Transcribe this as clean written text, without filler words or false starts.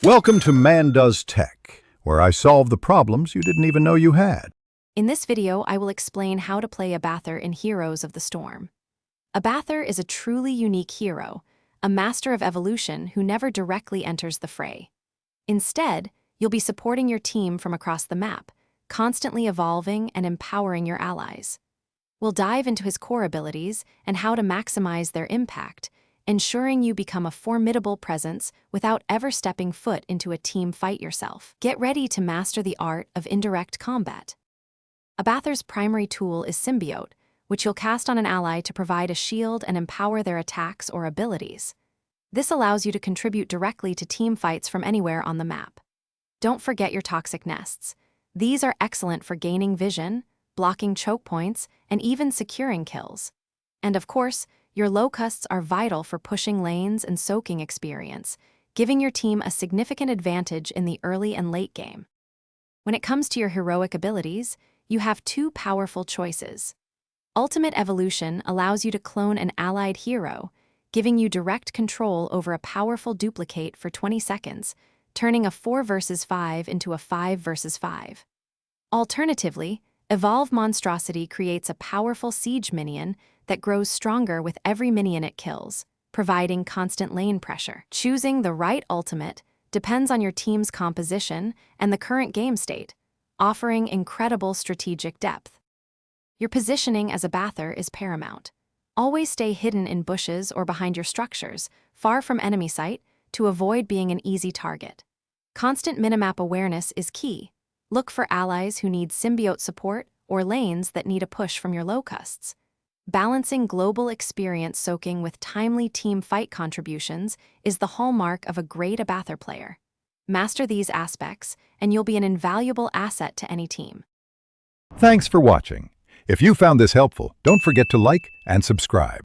Welcome to Man Does Tech, where I solve the problems you didn't even know you had. In this video, I will explain how to play Abathur in Heroes of the Storm. Abathur is a truly unique hero, a master of evolution who never directly enters the fray. Instead, you'll be supporting your team from across the map, constantly evolving and empowering your allies. We'll dive into his core abilities and how to maximize their impact, ensuring you become a formidable presence without ever stepping foot into a team fight yourself. Get ready to master the art of indirect combat. Abathur's primary tool is Symbiote, which you'll cast on an ally to provide a shield and empower their attacks or abilities. This allows you to contribute directly to team fights from anywhere on the map. Don't forget your toxic nests. These are excellent for gaining vision, blocking choke points, and even securing kills. And of course, your locusts are vital for pushing lanes and soaking experience, giving your team a significant advantage in the early and late game. When it comes to your heroic abilities, you have two powerful choices. Ultimate Evolution allows you to clone an allied hero, giving you direct control over a powerful duplicate for 20 seconds, turning a 4 vs 5 into a 5 vs 5. Alternatively, Evolve Monstrosity creates a powerful siege minion that grows stronger with every minion it kills, providing constant lane pressure. Choosing the right ultimate depends on your team's composition and the current game state, offering incredible strategic depth. Your positioning as Abathur is paramount. Always stay hidden in bushes or behind your structures, far from enemy sight, to avoid being an easy target. Constant minimap awareness is key. Look for allies who need symbiote support or lanes that need a push from your locusts. Balancing global experience soaking with timely team fight contributions is the hallmark of a great Abathur player. Master these aspects, and you'll be an invaluable asset to any team. Thanks for watching. If you found this helpful, don't forget to like and subscribe.